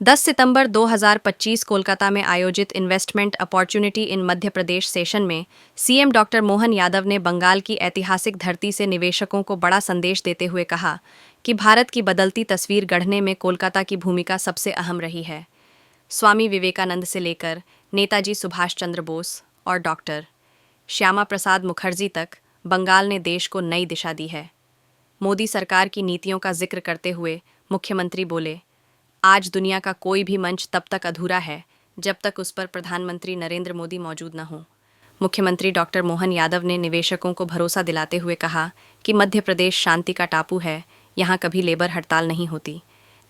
10 सितंबर 2025 कोलकाता में आयोजित investment opportunity in Madhya Pradesh session में सीएम डॉक्टर मोहन यादव ने बंगाल की ऐतिहासिक धरती से निवेशकों को बड़ा संदेश देते हुए कहा कि भारत की बदलती तस्वीर गढ़ने में कोलकाता की भूमिका सबसे अहम रही है। स्वामी विवेकानंद से लेकर नेताजी सुभाष चंद्र बोस और डॉक्टर श्यामा प्रसाद मुखर्जी तक बंगाल ने देश को नई दिशा दी है। मोदी सरकार की नीतियों का जिक्र करते हुए मुख्यमंत्री बोले, आज दुनिया का कोई भी मंच तब तक अधूरा है जब तक उस पर प्रधानमंत्री नरेंद्र मोदी मौजूद न हो। मुख्यमंत्री डॉक्टर मोहन यादव ने निवेशकों को भरोसा दिलाते हुए कहा कि मध्य प्रदेश शांति का टापू है, यहाँ कभी लेबर हड़ताल नहीं होती।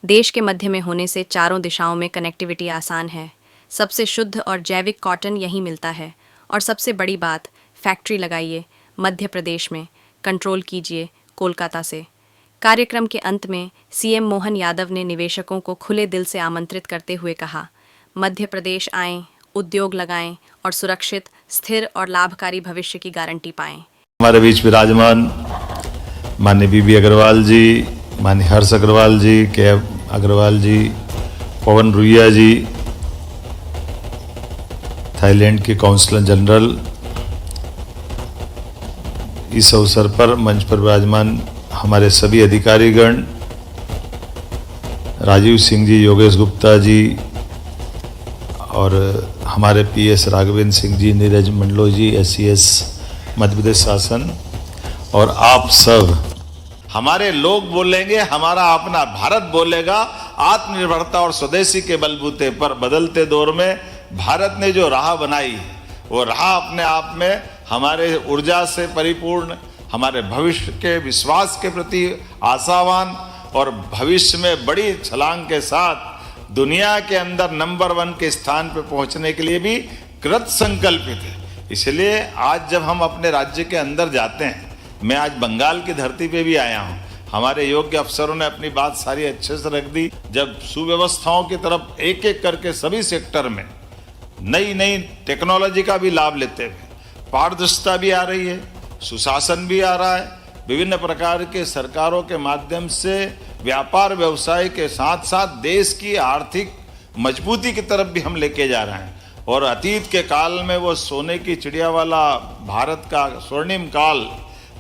देश के मध्य में होने से चारों दिशाओं में कनेक्टिविटी आसान है। सबसे शुद्ध और जैविक कॉटन यहीं मिलता है और सबसे बड़ी बात, फैक्ट्री लगाइए मध्य प्रदेश में, कंट्रोल कीजिए कोलकाता से। कार्यक्रम के अंत में सीएम मोहन यादव ने निवेशकों को खुले दिल से आमंत्रित करते हुए कहा, मध्य प्रदेश आएं, उद्योग लगाएं और सुरक्षित, स्थिर और लाभकारी भविष्य की गारंटी पाएं। हमारे बीच विराजमान माननीय बीबी अग्रवाल जी, माननीय हर्ष अग्रवाल जी, के अग्रवाल जी, पवन रुइया जी, थाईलैंड के काउंसलर जनरल, इस अवसर पर मंच पर विराजमान हमारे सभी अधिकारीगण, राजीव सिंह जी, योगेश गुप्ता जी और हमारे पीएस राघवेंद्र सिंह जी, नीरज मंडलो जी, एससीएस मध्य प्रदेश शासन और आप सब। हमारे लोग बोलेंगे, हमारा अपना भारत बोलेगा। आत्मनिर्भरता और स्वदेशी के बलबूते पर बदलते दौर में भारत ने जो राह बनाई, वो राह अपने आप में हमारे ऊर्जा से परिपूर्ण, हमारे भविष्य के विश्वास के प्रति आशावान और भविष्य में बड़ी छलांग के साथ दुनिया के अंदर नंबर 1 के स्थान पर पहुंचने के लिए भी कृत संकल्पित है। इसलिए आज जब हम अपने राज्य के अंदर जाते हैं, मैं आज बंगाल की धरती पे भी आया हूं, हमारे योग्य अफसरों ने अपनी बात सारी अच्छे से रख दी। जब सुव्यवस्थाओं की तरफ एक एक करके सभी सेक्टर में नई नई टेक्नोलॉजी का भी लाभ लेते हुए पारदर्शिता भी आ रही है, सुशासन भी आ रहा है, विभिन्न प्रकार के सरकारों के माध्यम से व्यापार व्यवसाय के साथ साथ देश की आर्थिक मजबूती की तरफ भी हम लेके जा रहे हैं। और अतीत के काल में वो सोने की चिड़िया वाला भारत का स्वर्णिम काल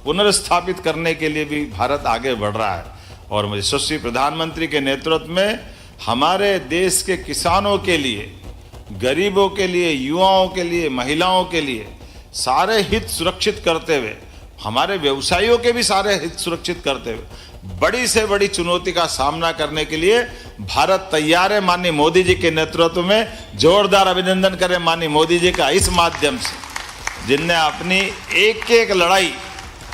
पुनर्स्थापित करने के लिए भी भारत आगे बढ़ रहा है। और यशस्वी प्रधानमंत्री के नेतृत्व में हमारे देश के किसानों के लिए, गरीबों के लिए, युवाओं के लिए, महिलाओं के लिए सारे हित सुरक्षित करते हुए, हमारे व्यवसायियों के भी सारे हित सुरक्षित करते हुए बड़ी से बड़ी चुनौती का सामना करने के लिए भारत तैयार है। माननीय मोदी जी के नेतृत्व में जोरदार अभिनंदन करें माननीय मोदी जी का, इस माध्यम से जिनने अपनी एक एक लड़ाई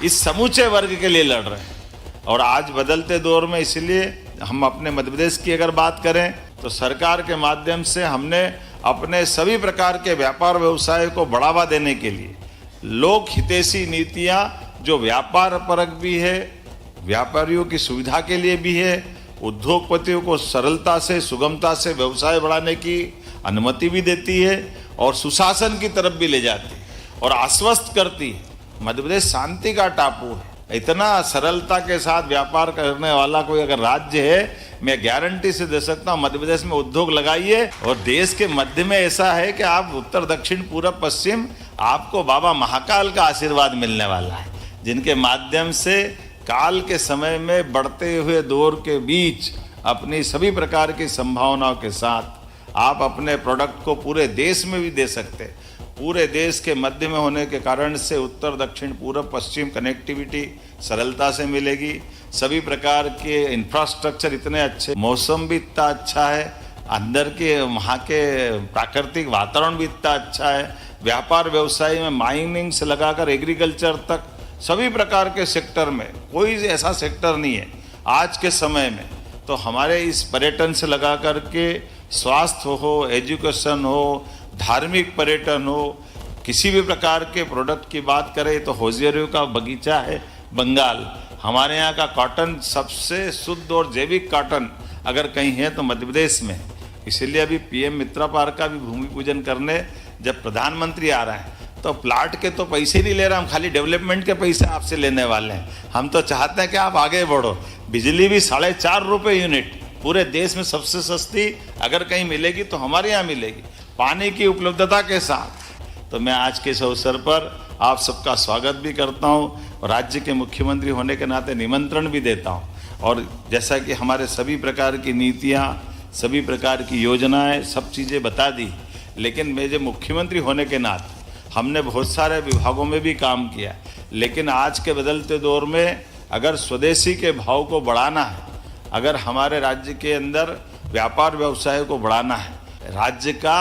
इस समूचे वर्ग के लिए लड़ रहे हैं। और आज बदलते दौर में, इसलिए हम अपने मध्य प्रदेश की अगर बात करें तो सरकार के माध्यम से हमने अपने सभी प्रकार के व्यापार व्यवसाय को बढ़ावा देने के लिए लोक हितैषी नीतियां, जो व्यापार परक भी है, व्यापारियों की सुविधा के लिए भी है, उद्योगपतियों को सरलता से, सुगमता से व्यवसाय बढ़ाने की अनुमति भी देती है और सुशासन की तरफ भी ले जाती है और आश्वस्त करती है। मध्य प्रदेश शांति का टापू है। इतना सरलता के साथ व्यापार करने वाला कोई अगर राज्य है, मैं गारंटी से दे सकता हूँ, मध्य प्रदेश में उद्योग लगाइए। और देश के मध्य में ऐसा है कि आप उत्तर, दक्षिण, पूरब, पश्चिम, आपको बाबा महाकाल का आशीर्वाद मिलने वाला है, जिनके माध्यम से काल के समय में बढ़ते हुए दौर के बीच अपनी सभी प्रकार की संभावनाओं के साथ आप अपने प्रोडक्ट को पूरे देश में भी दे सकते हैं। पूरे देश के मध्य में होने के कारण से उत्तर, दक्षिण, पूरब, पश्चिम कनेक्टिविटी सरलता से मिलेगी। सभी प्रकार के इंफ्रास्ट्रक्चर इतने अच्छे, मौसम भी इतना अच्छा है, अंदर के वहाँ के प्राकृतिक वातावरण भी इतना अच्छा है। व्यापार व्यवसाय में माइनिंग से लगाकर एग्रीकल्चर तक सभी प्रकार के सेक्टर में कोई ऐसा सेक्टर नहीं है आज के समय में। तो हमारे इस पर्यटन से लगा कर के स्वास्थ्य हो, एजुकेशन हो, धार्मिक पर्यटन हो, किसी भी प्रकार के प्रोडक्ट की बात करें तो होजियरियों का बगीचा है बंगाल। हमारे यहाँ का कॉटन सबसे शुद्ध और जैविक कॉटन अगर कहीं है तो मध्य प्रदेश में। इसलिए अभी पीएम मित्रा पार्क का भी भूमि पूजन करने जब प्रधानमंत्री आ रहे हैं तो प्लाट के तो पैसे नहीं ले रहे, हम खाली डेवलपमेंट के पैसे आपसे लेने वाले हैं। हम तो चाहते हैं कि आप आगे बढ़ो। बिजली भी 4.5 रुपये यूनिट पूरे देश में सबसे सस्ती अगर कहीं मिलेगी तो हमारे यहाँ मिलेगी, पानी की उपलब्धता के साथ। तो मैं आज के इस अवसर पर आप सबका स्वागत भी करता हूँ और राज्य के मुख्यमंत्री होने के नाते निमंत्रण भी देता हूँ। और जैसा कि हमारे सभी प्रकार की नीतियाँ, सभी प्रकार की योजनाएं, सब चीज़ें बता दी, लेकिन मेरे मुख्यमंत्री होने के नाते हमने बहुत सारे विभागों में भी काम किया। लेकिन आज के बदलते दौर में अगर स्वदेशी के भाव को बढ़ाना है, अगर हमारे राज्य के अंदर व्यापार व्यवसाय को बढ़ाना है, राज्य का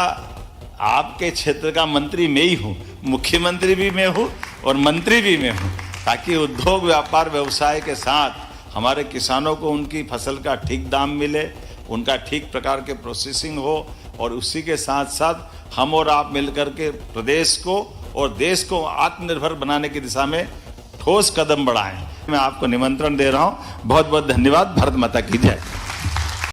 आपके क्षेत्र का मंत्री मैं ही हूँ, मुख्यमंत्री भी मैं हूँ और मंत्री भी मैं हूँ, ताकि उद्योग व्यापार व्यवसाय के साथ हमारे किसानों को उनकी फसल का ठीक दाम मिले, उनका ठीक प्रकार के प्रोसेसिंग हो, और उसी के साथ साथ हम और आप मिलकर के प्रदेश को और देश को आत्मनिर्भर बनाने की दिशा में ठोस कदम बढ़ाएं। मैं आपको निमंत्रण दे रहा हूं। बहुत बहुत धन्यवाद। भारत माता की जय।